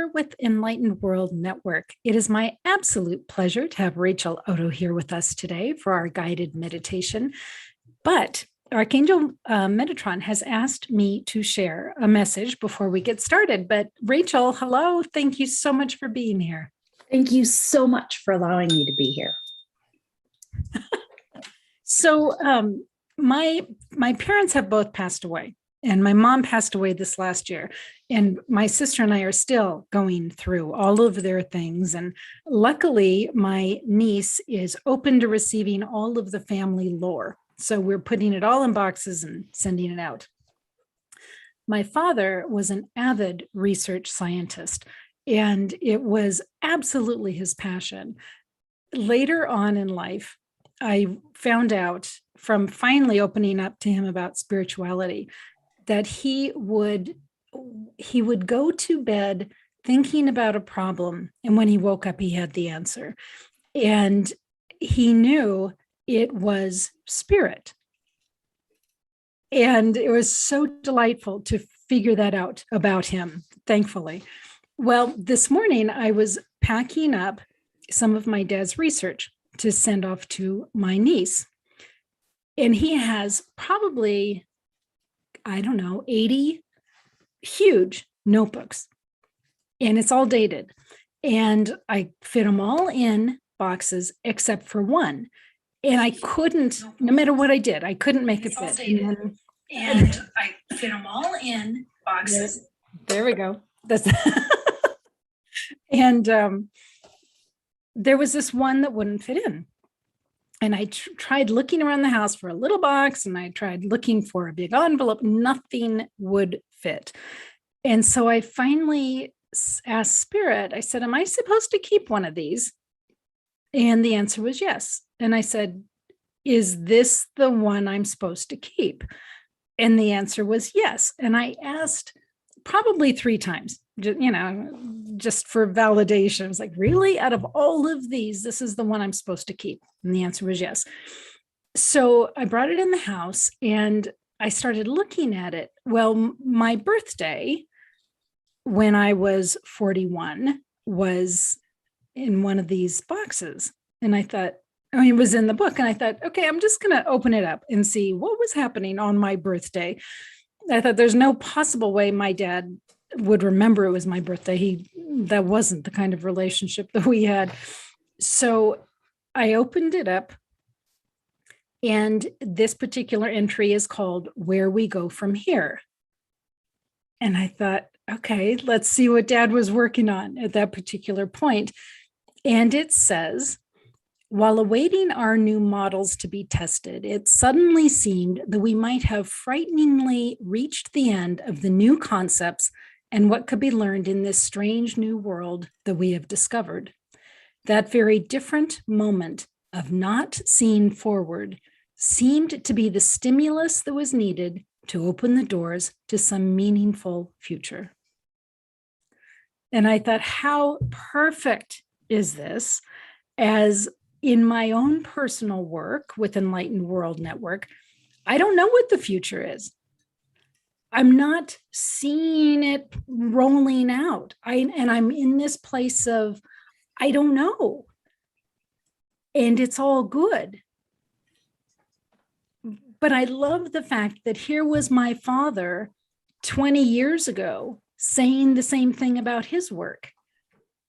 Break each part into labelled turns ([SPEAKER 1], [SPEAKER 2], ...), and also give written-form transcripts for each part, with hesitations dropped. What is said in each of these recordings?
[SPEAKER 1] with Enlightened World Network. It is my absolute pleasure to have Rachel Otto here with us today for our guided meditation. But Archangel Metatron has asked me to share a message before we get started. But Rachel, hello. Thank you so much for being here.
[SPEAKER 2] Thank you so much for allowing me to be here.
[SPEAKER 1] So my parents have both passed away. And my mom passed away this last year. And my sister and I are still going through all of their things. And luckily, my niece is open to receiving all of the family lore. So we're putting it all in boxes and sending it out. My father was an avid research scientist, and it was absolutely his passion. Later on in life, I found out from finally opening up to him about spirituality that he would go to bed thinking about a problem, and when he woke up, he had the answer. And he knew it was spirit. And it was so delightful to figure that out about him, thankfully. Well, this morning, I was packing up some of my dad's research to send off to my niece. And he has probably, 80 huge notebooks, and it's all dated. And I fit them all in boxes except for one. And I couldn't, no matter what I did, I couldn't make it fit. And I fit them all in boxes. There we go. That's and there was this one that wouldn't fit in. And I tried looking around the house for a little box, and I tried looking for a big envelope. Nothing would fit. And so I finally asked Spirit, I said, am I supposed to keep one of these? And the answer was yes. And I said, is this the one I'm supposed to keep? And the answer was yes. And I asked probably 3 times, just for validation. I was like, really? Out of all of these, this is the one I'm supposed to keep? And the answer was yes. So I brought it in the house and I started looking at it. Well, my birthday, when I was 41, was in one of these boxes. And I thought, it was in the book. And I thought, okay, I'm just going to open it up and see what was happening on my birthday. I thought there's no possible way my dad would remember it was my birthday. That wasn't the kind of relationship that we had. So I opened it up, and this particular entry is called Where We Go From Here. And I thought, okay, let's see what Dad was working on at that particular point. And it says, while awaiting our new models to be tested, it suddenly seemed that we might have frighteningly reached the end of the new concepts and what could be learned in this strange new world that we have discovered. That very different moment of not seeing forward seemed to be the stimulus that was needed to open the doors to some meaningful future. And I thought, how perfect is this? As in my own personal work with Enlightened World Network, I don't know what the future is. I'm not seeing it rolling out. I'm in this place of, I don't know. And it's all good. But I love the fact that here was my father 20 years ago saying the same thing about his work.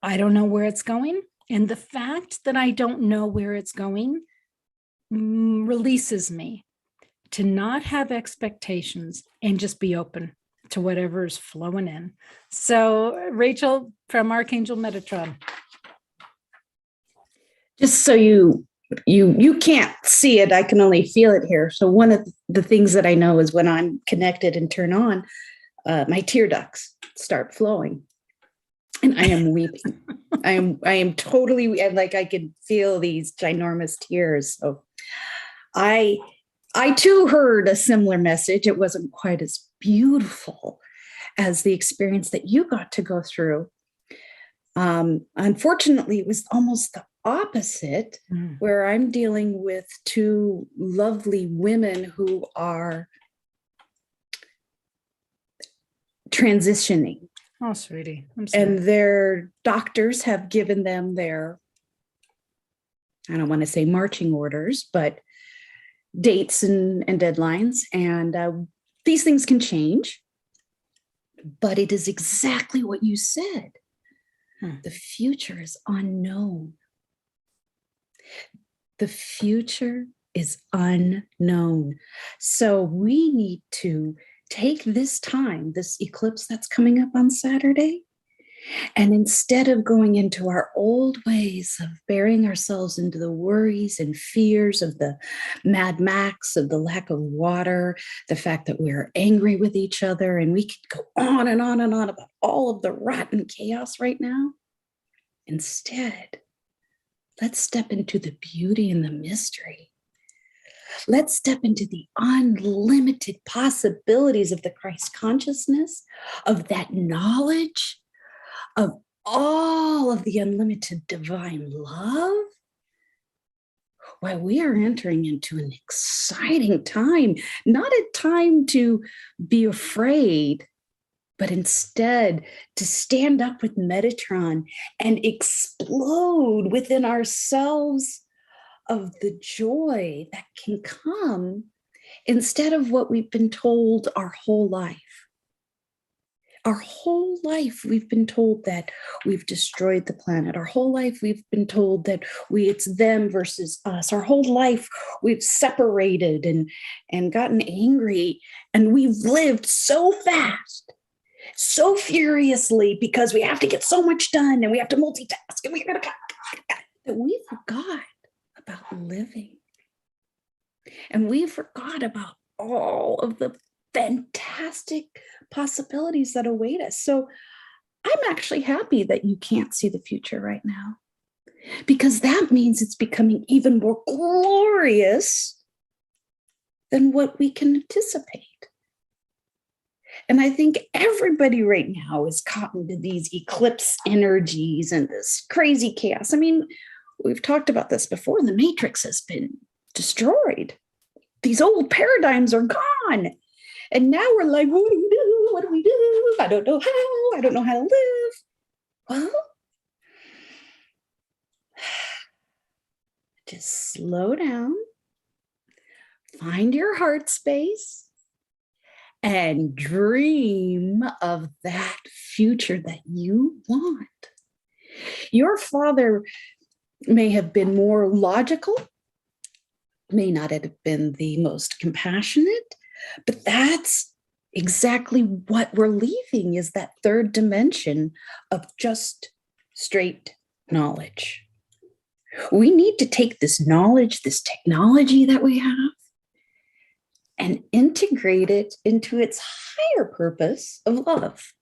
[SPEAKER 1] I don't know where it's going. And the fact that I don't know where it's going releases me to not have expectations and just be open to whatever's flowing in. So, Rachel from Archangel Metatron.
[SPEAKER 2] Just so you can't see it, I can only feel it here. So one of the things that I know is when I'm connected and turn on, my tear ducts start flowing. And I am weeping. I am totally, like, I can feel these ginormous tears. So I too heard a similar message. It wasn't quite as beautiful as the experience that you got to go through. Unfortunately, it was almost the opposite, where I'm dealing with 2 lovely women who are transitioning.
[SPEAKER 1] Oh, sweetie. I'm sorry.
[SPEAKER 2] And their doctors have given them their, I don't want to say marching orders, but dates and deadlines. And these things can change, but it is exactly what you said. The future is unknown. The future is unknown. So we need to take this time, this eclipse that's coming up on Saturday, and instead of going into our old ways of burying ourselves into the worries and fears of the Mad Max, of the lack of water, the fact that we're angry with each other, and we could go on and on and on about all of the rotten chaos right now. Instead, let's step into the beauty and the mystery. Let's step into the unlimited possibilities of the Christ consciousness, of that knowledge, of all of the unlimited divine love. While we are entering into an exciting time, not a time to be afraid, but instead to stand up with Metatron and explode within ourselves of the joy that can come instead of what we've been told our whole life. Our whole life, we've been told that we've destroyed the planet. Our whole life, we've been told that it's them versus us. Our whole life, we've separated and gotten angry. And we've lived so fast, so furiously, because we have to get so much done and we have to multitask and that we forgot about living. And we forgot about all of the fantastic possibilities that await us. So I'm actually happy that you can't see the future right now, because that means it's becoming even more glorious than what we can anticipate. And I think everybody right now is caught into these eclipse energies and this crazy chaos. I mean, we've talked about this before. The matrix has been destroyed. These old paradigms are gone. And now we're like, what do we do? What do we do? I don't know how. I don't know how to live. Well, just slow down, find your heart space, and dream of that future that you want. Your father may have been more logical, may not have been the most compassionate, but that's exactly what we're leaving, is that third dimension of just straight knowledge. We need to take this knowledge, this technology that we have, and integrate it into its higher purpose of love.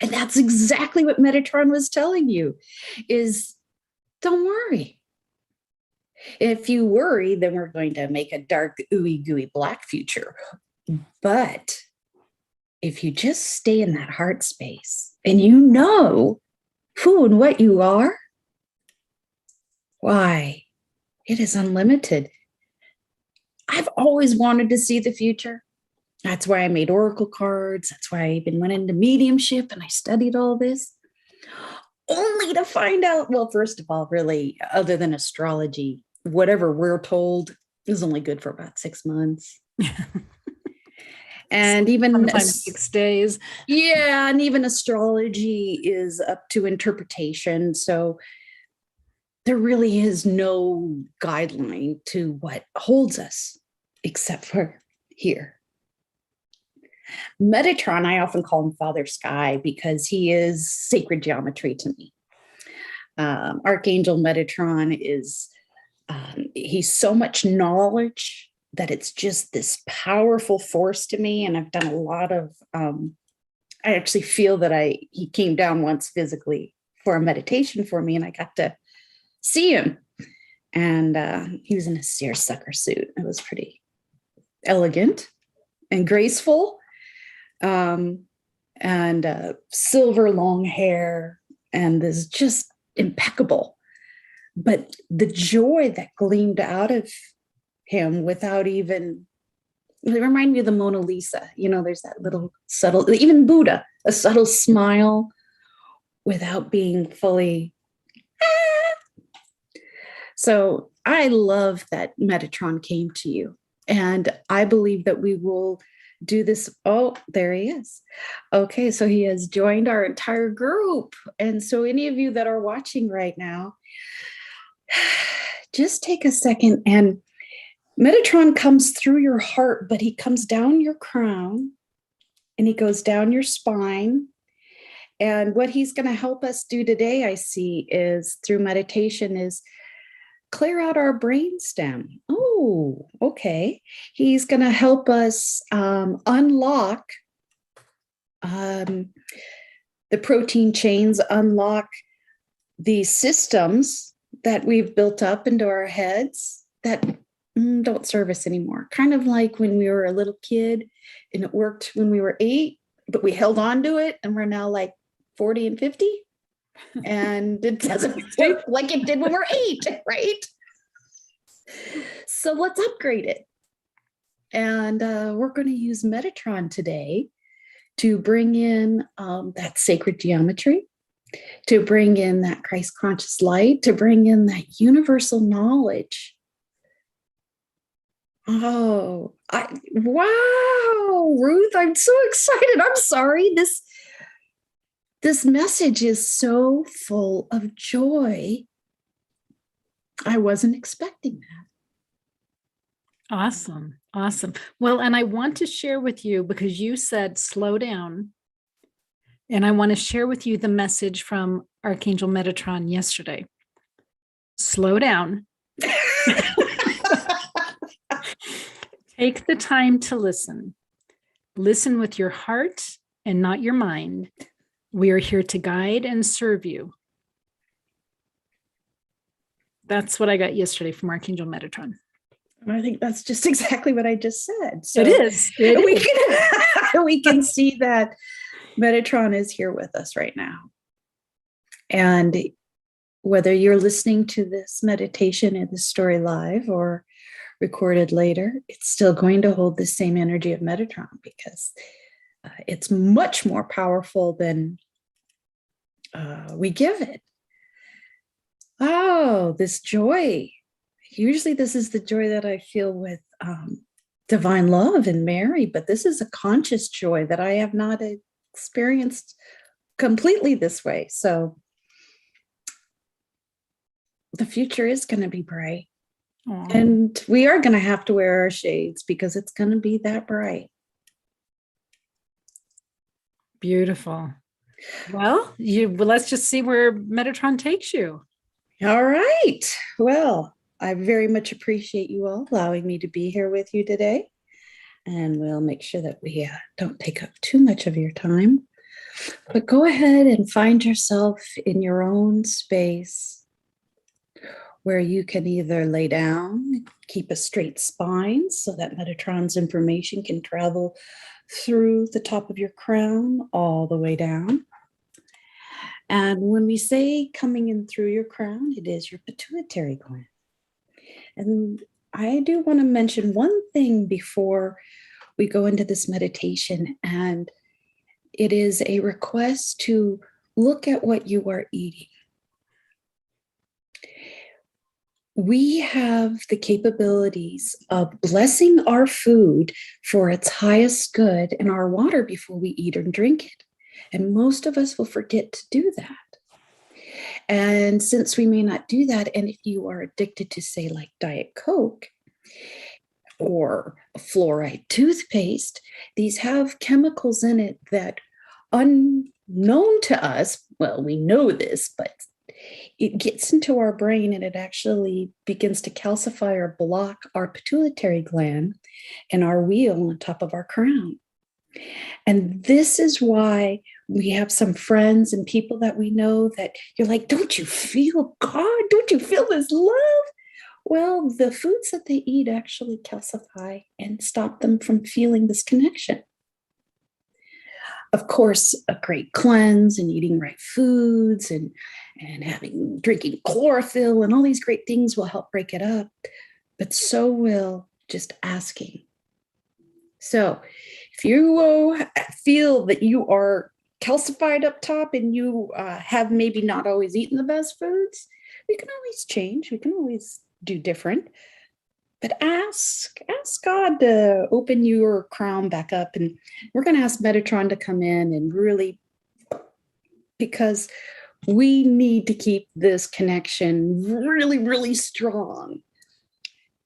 [SPEAKER 2] And that's exactly what Metatron was telling you, is don't worry. If you worry, then we're going to make a dark, ooey gooey black future. But if you just stay in that heart space and you know who and what you are, why, it is unlimited. I've always wanted to see the future. That's why I made oracle cards. That's why I even went into mediumship and I studied all this, only to find out, well, first of all, really, other than astrology, whatever we're told is only good for about 6 months. And even
[SPEAKER 1] sometimes 6 days.
[SPEAKER 2] Yeah, and even astrology is up to interpretation. So there really is no guideline to what holds us except for here. Metatron, I often call him Father Sky because he is sacred geometry to me. Archangel Metatron is, he's so much knowledge that it's just this powerful force to me. And I've done a lot of, I actually feel that he came down once physically for a meditation for me and I got to see him. And he was in a seersucker suit. It was pretty elegant and graceful. And silver long hair, and this just impeccable. But the joy that gleamed out of him without even They remind me of the Mona Lisa. There's that little subtle, even Buddha, a subtle smile without being fully. So I love that Metatron came to you. And I believe that we will do this. Oh, there he is. Okay, so he has joined our entire group. And so any of you that are watching right now, just take a second, and Metatron comes through your heart, but he comes down your crown and he goes down your spine. And what he's going to help us do today, I see, is through meditation, is clear out our brainstem. Oh, okay. He's going to help us unlock the protein chains, unlock these systems that we've built up into our heads that don't serve us anymore. Kind of like when we were a little kid and it worked when we were 8, but we held on to it and we're now like 40 and 50. And it doesn't work like it did when we were 8, right? So let's upgrade it. And we're going to use Metatron today to bring in that sacred geometry, to bring in that Christ conscious light, to bring in that universal knowledge. Oh, wow, Ruth, I'm so excited. I'm sorry. This message is so full of joy. I wasn't expecting that.
[SPEAKER 1] Awesome. Awesome. Well, and I want to share with you, because you said slow down. And I want to share with you the message from Archangel Metatron yesterday. Slow down. Take the time to listen. Listen with your heart and not your mind. We are here to guide and serve you. That's what I got yesterday from Archangel Metatron.
[SPEAKER 2] I think that's just exactly what I just said. So
[SPEAKER 1] it is.
[SPEAKER 2] We can see that Metatron is here with us right now. And whether you're listening to this meditation in the story live or recorded later, it's still going to hold the same energy of Metatron, because it's much more powerful than we give it. Oh, this joy. Usually this is the joy that I feel with divine love and Mary, but this is a conscious joy that I have not experienced completely this way. So the future is going to be bright. Aww. And we are going to have to wear our shades because it's going to be that bright.
[SPEAKER 1] Beautiful. Well, let's just see where Metatron takes you.
[SPEAKER 2] All right. Well, I very much appreciate you all allowing me to be here with you today. And we'll make sure that we don't take up too much of your time. But go ahead and find yourself in your own space where you can either lay down, keep a straight spine so that Metatron's information can travel through the top of your crown all the way down. And when we say coming in through your crown, it is your pituitary gland. And I do want to mention one thing before we go into this meditation, and it is a request to look at what you are eating. We have the capabilities of blessing our food for its highest good and our water before we eat or drink it. And most of us will forget to do that. And since we may not do that, and if you are addicted to, say, like Diet Coke or fluoride toothpaste, these have chemicals in it that, unknown to us, well, we know this, but it gets into our brain and it actually begins to calcify or block our pituitary gland and our wheel on top of our crown. And this is why we have some friends and people that we know that you're like, don't you feel God? Don't you feel this love? Well, the foods that they eat actually calcify and stop them from feeling this connection. Of course, a great cleanse and eating right foods and drinking chlorophyll and all these great things will help break it up. But so will just asking So if you feel that you are calcified up top and you have maybe not always eaten the best foods, we can always change. We can always do different. But ask God to open your crown back up. And we're going to ask Metatron to come in and really, because we need to keep this connection really, really strong.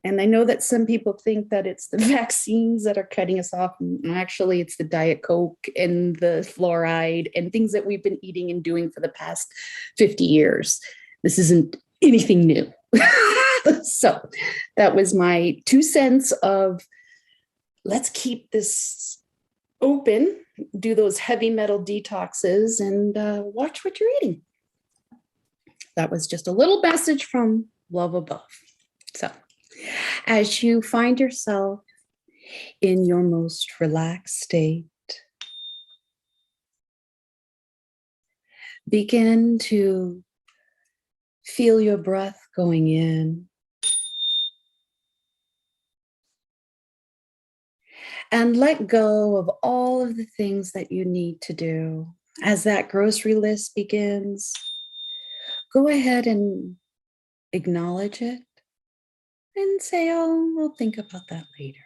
[SPEAKER 2] And I know that some people think that it's the vaccines that are cutting us off. And actually, it's the Diet Coke and the fluoride and things that we've been eating and doing for the past 50 years. This isn't anything new. So that was my 2 cents of let's keep this open, do those heavy metal detoxes, and watch what you're eating. That was just a little message from love above. So as you find yourself in your most relaxed state, begin to feel your breath going in and let go of all of the things that you need to do. As that grocery list begins, go ahead and acknowledge it and say, oh, we'll think about that later.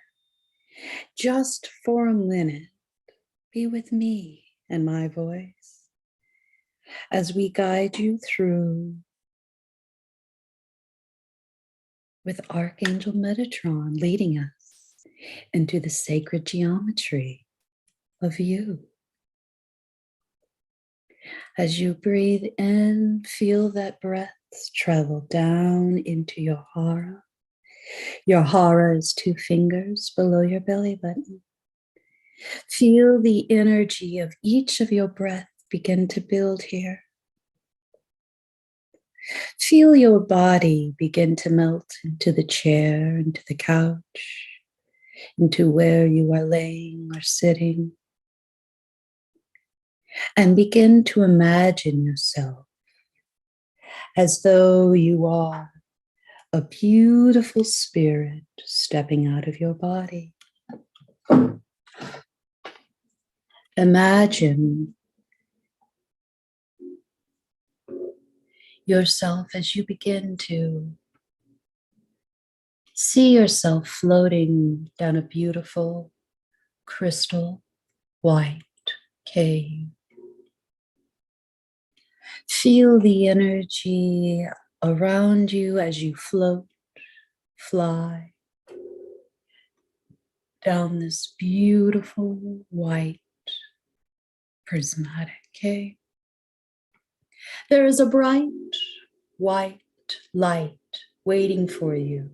[SPEAKER 2] Just for a minute, be with me and my voice as we guide you through with Archangel Metatron leading us into the sacred geometry of you. As you breathe in, feel that breaths travel down into your hara. Your hara is 2 fingers below your belly button. Feel the energy of each of your breaths begin to build here. Feel your body begin to melt into the chair, into the couch, into where you are laying or sitting. And begin to imagine yourself as though you are a beautiful spirit stepping out of your body. Imagine yourself as you begin to see yourself floating down a beautiful crystal white cave. Feel the energy around you as you float, fly down this beautiful white prismatic cave. There is a bright white light waiting for you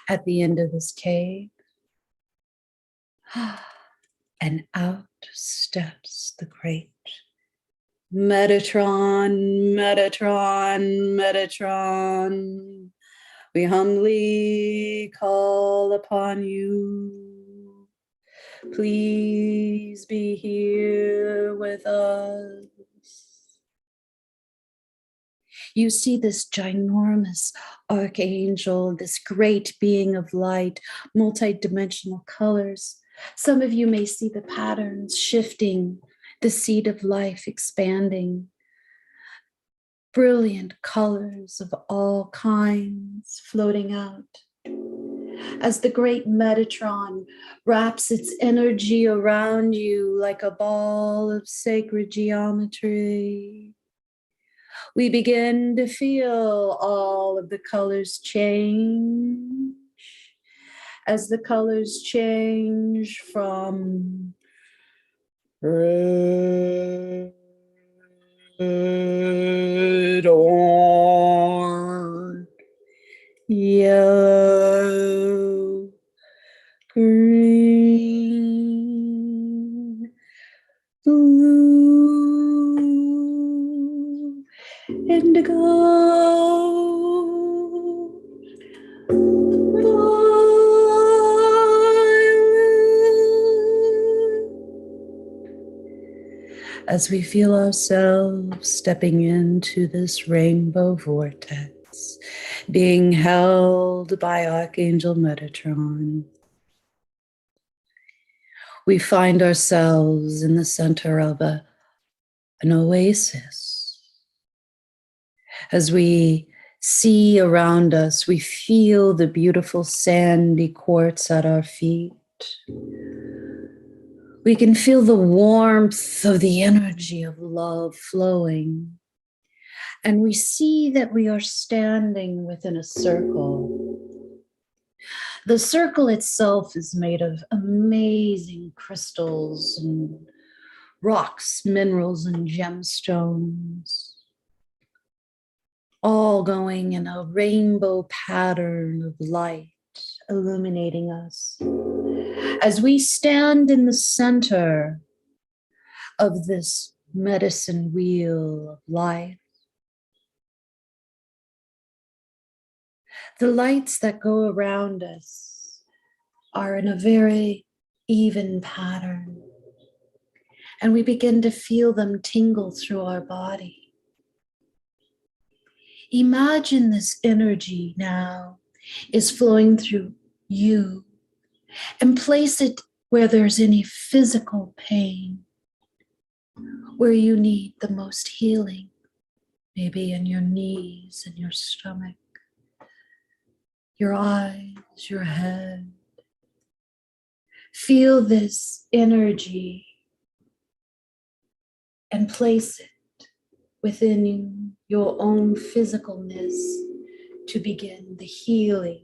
[SPEAKER 2] at the end of this cave. And out steps the great Metatron, Metatron, Metatron. We humbly call upon you. Please be here with us. You see this ginormous archangel, this great being of light, multidimensional colors. Some of you may see the patterns shifting, the seed of life expanding. Brilliant colors of all kinds floating out. As the great Metatron wraps its energy around you like a ball of sacred geometry, we begin to feel all of the colors change. As the colors change from red, orange, yellow, green, blue, indigo, as we feel ourselves stepping into this rainbow vortex, being held by Archangel Metatron. We find ourselves in the center of an oasis. As we see around us, we feel the beautiful sandy quartz at our feet. We can feel the warmth of the energy of love flowing. And we see that we are standing within a circle. The circle itself is made of amazing crystals and rocks, minerals, and gemstones, all going in a rainbow pattern of light, illuminating us. As we stand in the center of this medicine wheel of life, the lights that go around us are in a very even pattern, and we begin to feel them tingle through our body. Imagine this energy now is flowing through you, and place it where there's any physical pain, where you need the most healing, maybe in your knees and your stomach, your eyes, your head. Feel this energy and place it within your own physicalness to begin the healing.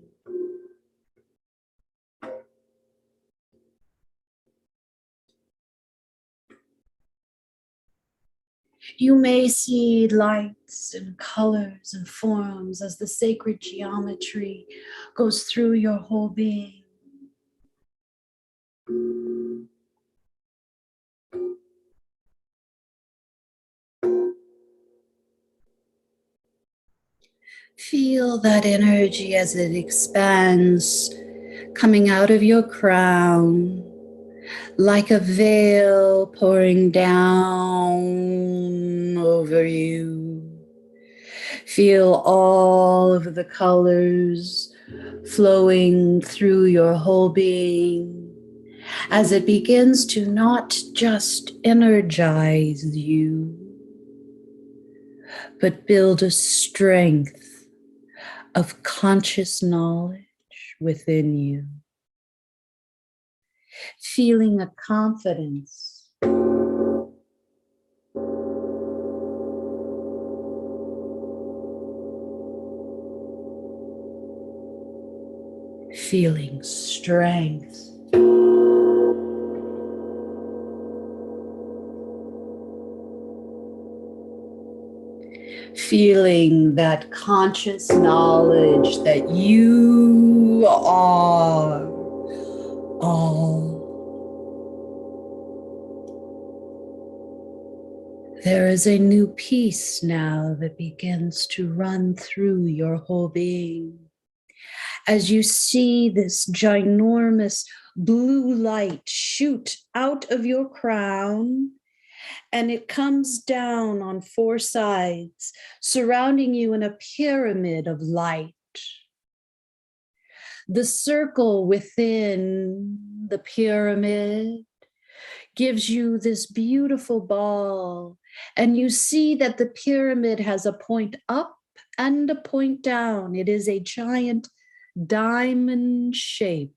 [SPEAKER 2] You may see lights and colors and forms as the sacred geometry goes through your whole being. Feel that energy as it expands, coming out of your crown, like a veil pouring down over you. Feel all of the colors flowing through your whole being as it begins to not just energize you, but build a strength of conscious knowledge within you. Feeling a confidence, feeling strength, feeling that conscious knowledge that you are all. There is a new peace now that begins to run through your whole being. As you see this ginormous blue light shoot out of your crown, and it comes down on four sides, surrounding you in a pyramid of light. The circle within the pyramid gives you this beautiful ball, and you see that the pyramid has a point up and a point down. It is a giant diamond shape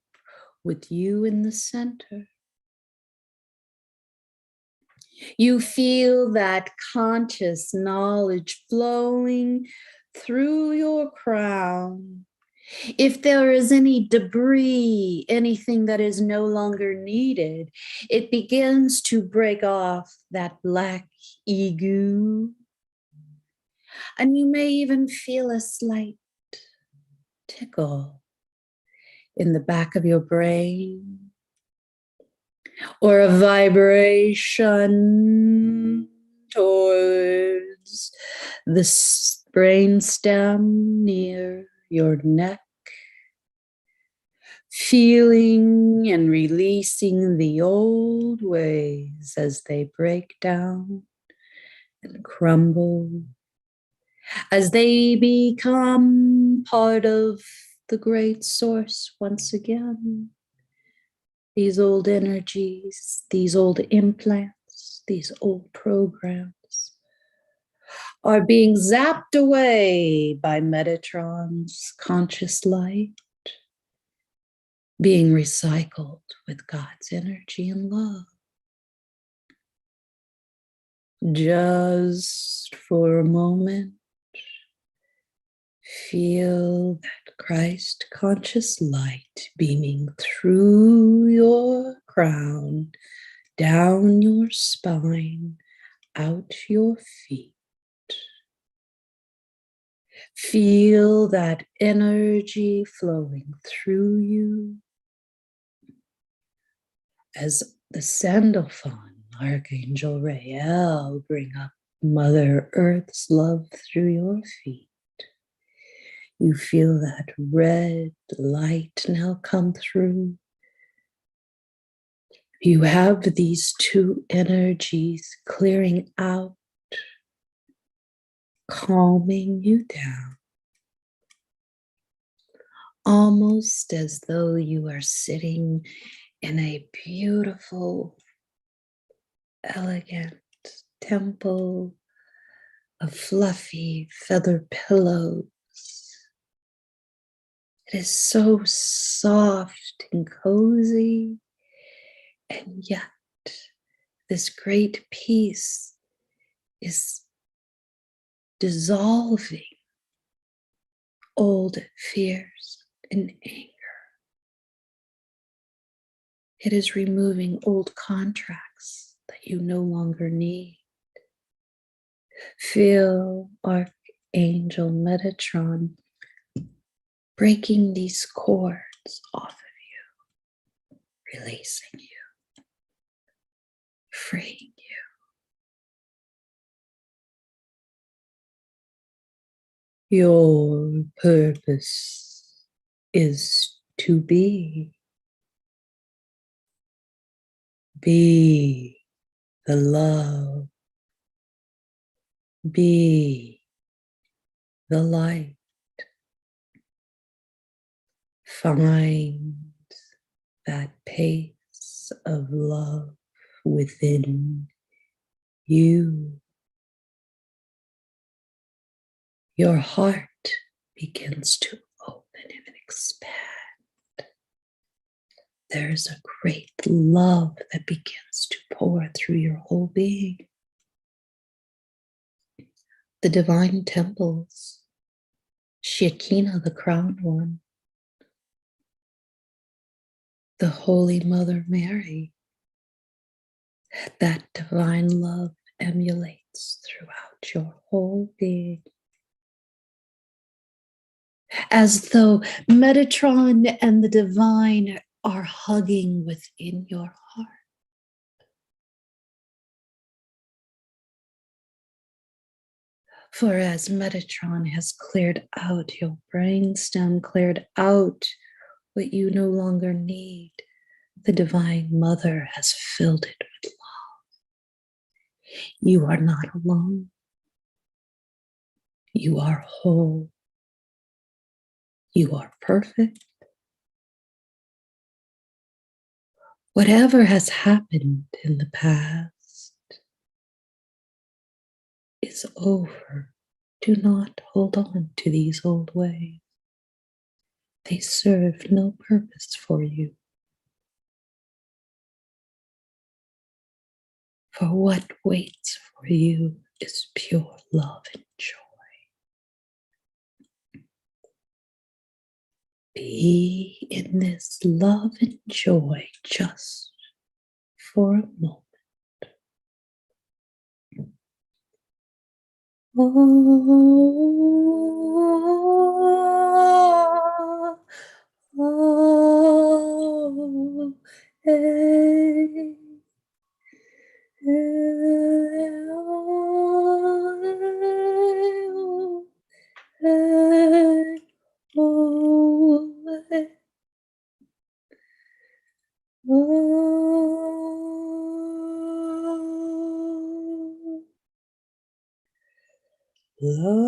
[SPEAKER 2] with you in the center. You feel that conscious knowledge flowing through your crown. If there is any debris, anything that is no longer needed, it begins to break off that black ego. And you may even feel a slight tickle in the back of your brain, or a vibration towards the brain stem near your neck, feeling and releasing the old ways as they break down and crumble, as they become part of the great source once again. These old energies, these old implants, these old programs are being zapped away by Metatron's conscious light, being recycled with God's energy and love. Just for a moment, feel that Christ conscious light beaming through your crown, down your spine, out your feet. Feel that energy flowing through you as the Sandalphon, Archangel Raphael, bring up Mother Earth's love through your feet. You feel that red light now come through. You have these two energies clearing out, calming you down, almost as though you are sitting in a beautiful, elegant temple of fluffy feather pillows. It is so soft and cozy, and yet this great peace is dissolving old fears and anger. It is removing old contracts that you no longer need. Feel Archangel Metatron breaking these cords off of you, releasing you, freeing you. Your purpose is to be. Be the love. Be the light. Find that pace of love within you. Your heart begins to open and expand. There's a great love that begins to pour through your whole being. The divine temples, Shekinah, the crowned one, the Holy Mother Mary, that divine love emulates throughout your whole being. As though Metatron and the divine are hugging within your heart. For as Metatron has cleared out your brainstem, cleared out what you no longer need, the Divine Mother has filled it with love. You are not alone. You are whole. You are perfect. Whatever has happened in the past is over. Do not hold on to these old ways. They serve no purpose for you. For what waits for you is pure love and joy. Be in this love and joy just for a moment. Oh, oh, hey, hey, oh, hey, oh, hey, oh. Love,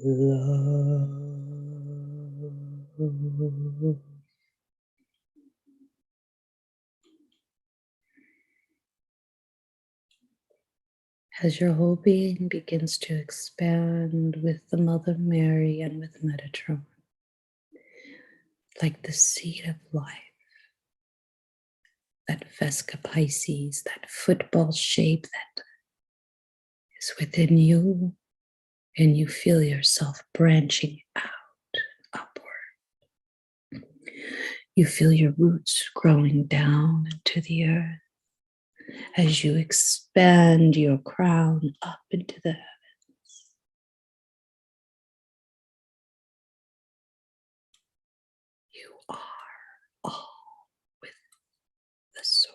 [SPEAKER 2] love. as your whole being begins to expand with the Mother Mary and with Metatron, like the seed of life, that Vesca Pisces, that football shape that is within you, and you feel yourself branching out, upward. You feel your roots growing down into the earth as you expand your crown up into the heavens. You are all with the source.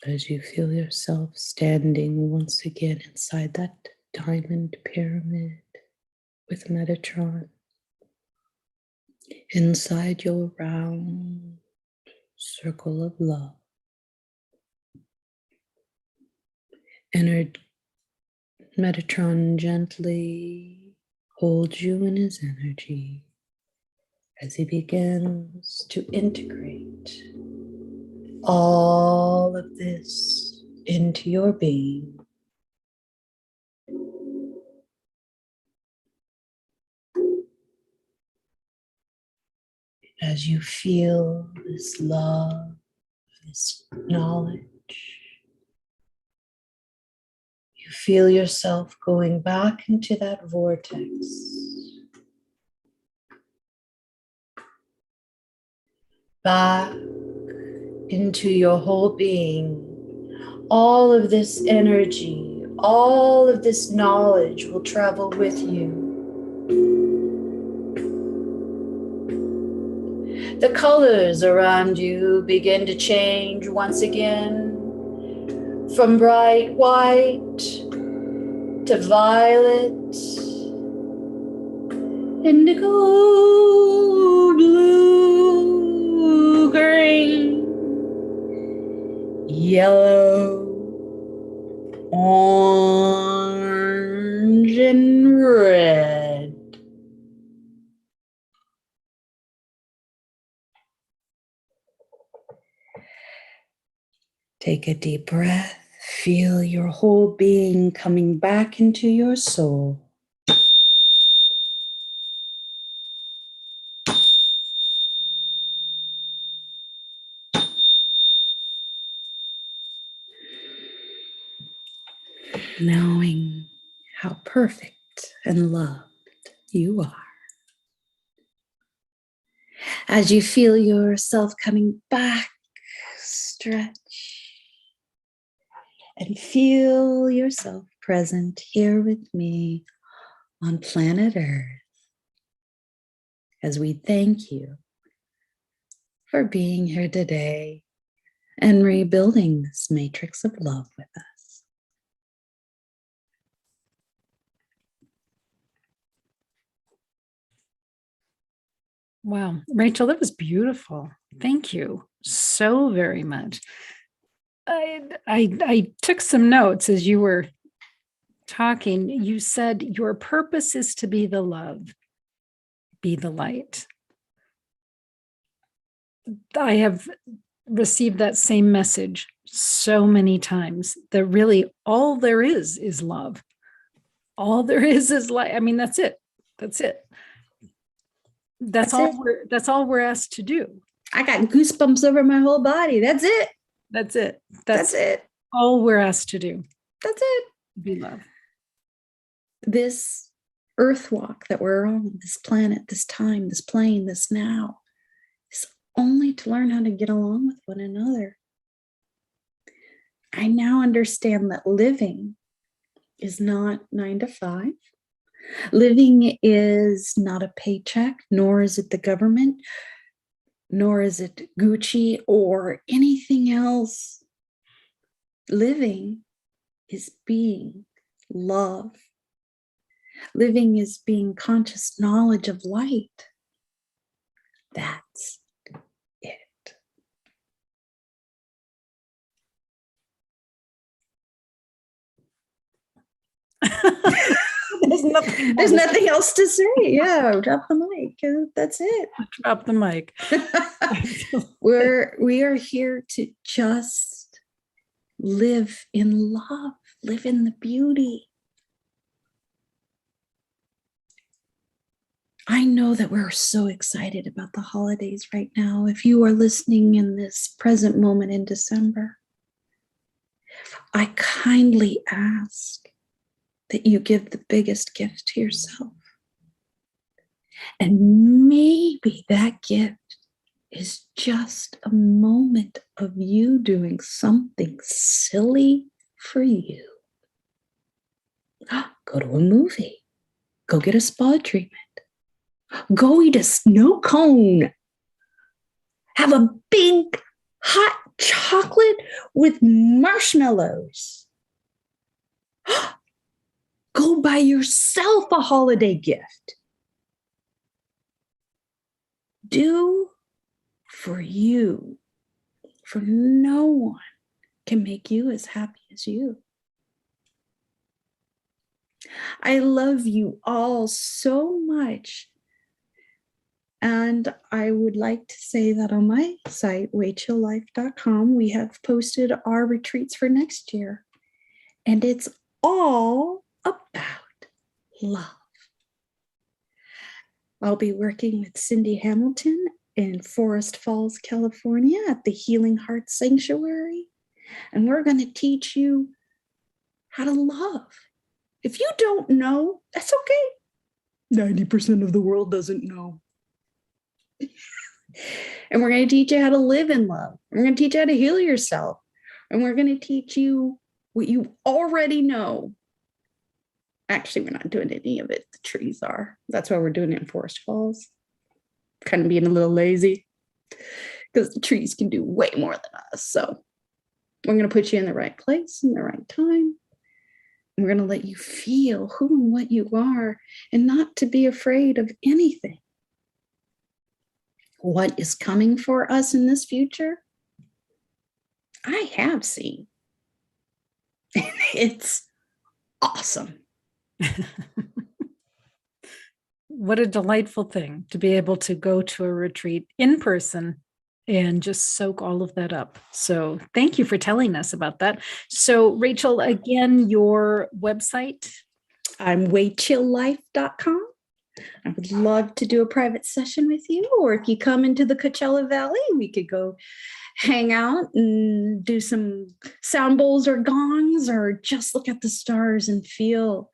[SPEAKER 2] As you feel yourself standing once again inside that diamond pyramid with Metatron, inside your round circle of love, Metatron gently holds you in his energy as he begins to integrate all of this into your being. As you feel this love, this knowledge, you feel yourself going back into that vortex, back into your whole being. All of this energy, all of this knowledge will travel with you. The colors around you begin to change once again, from bright white to violet, indigo, blue, green, yellow, orange, and red. Take a deep breath. Feel your whole being coming back into your soul. Knowing how perfect and loved you are. As you feel yourself coming back, stretch and feel yourself present here with me on planet Earth, as we thank you for being here today and rebuilding this matrix of love with us.
[SPEAKER 1] Wow. Rachel, that was beautiful. Thank you so very much. I took some notes as you were talking. You said your purpose is to be the love, be the light. I have received that same message so many times, that really all there is love. All there is light. I mean, that's it. That's it. That's all we're asked to do.
[SPEAKER 2] I got goosebumps over my whole body. That's it.
[SPEAKER 1] That's it.
[SPEAKER 2] That's it.
[SPEAKER 1] All we're asked to do.
[SPEAKER 2] That's it.
[SPEAKER 1] Be love.
[SPEAKER 2] This earth walk that we're on, this planet, this time, this plane, this now, is only to learn how to get along with one another. I now understand that living is not 9 to 5. Living is not a paycheck, nor is it the government, nor is it Gucci or anything else. Living is being love. Living is being conscious knowledge of light. That's it. There's nothing else to say. Yeah, drop the mic. That's it.
[SPEAKER 1] Drop the mic.
[SPEAKER 2] We are here to just live in love, live in the beauty. I know that we're so excited about the holidays right now. If you are listening in this present moment in December, I kindly ask that you give the biggest gift to yourself. And maybe that gift is just a moment of you doing something silly for you. Go to a movie. Go get a spa treatment. Go eat a snow cone. Have a big hot chocolate with marshmallows. Go buy yourself a holiday gift. Do for you, for no one can make you as happy as you. I love you all so much. And I would like to say that on my site, rachellife.com, we have posted our retreats for next year. And it's all about love. I'll be working with Cindy Hamilton in Forest Falls, California at the Healing Heart Sanctuary. And we're going to teach you how to love. If you don't know, that's okay. 90% of the world doesn't know. And we're going to teach you how to live in love. We're going to teach you how to heal yourself. And we're going to teach you what you already know. Actually, we're not doing any of it. The trees are. That's why we're doing it in Forest Falls. Kind of being a little lazy because the trees can do way more than us. So we're going to put you in the right place in the right time. And we're going to let you feel who and what you are and not to be afraid of anything. What is coming for us in this future, I have seen. And it's awesome.
[SPEAKER 1] What a delightful thing to be able to go to a retreat in person and just soak all of that up. So thank you for telling us about that. So Rachel, again, your website?
[SPEAKER 2] I'm waychilllife.com. I would love to do a private session with you, or if you come into the Coachella Valley, we could go hang out and do some sound bowls or gongs, or just look at the stars and feel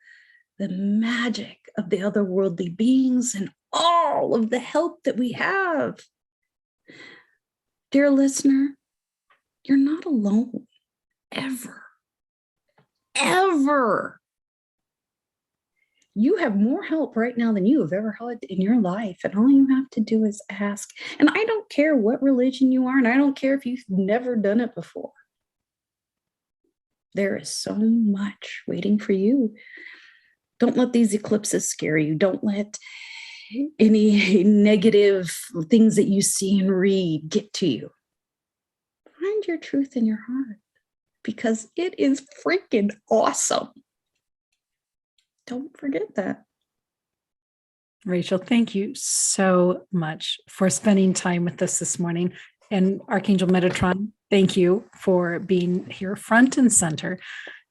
[SPEAKER 2] the magic of the otherworldly beings and all of the help that we have. Dear listener, you're not alone, ever, ever. You have more help right now than you have ever had in your life. And all you have to do is ask. And I don't care what religion you are, and I don't care if you've never done it before. There is so much waiting for you. Don't let these eclipses scare you. Don't let any negative things that you see and read get to you. Find your truth in your heart, because it is freaking awesome. Don't forget that.
[SPEAKER 1] Rachel, thank you so much for spending time with us this morning. And Archangel Metatron, thank you for being here front and center.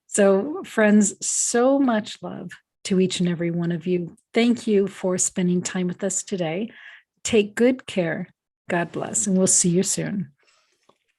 [SPEAKER 1] So friends, so much love to each and every one of you. Thank you for spending time with us today. Take good care. God bless, and we'll see you soon.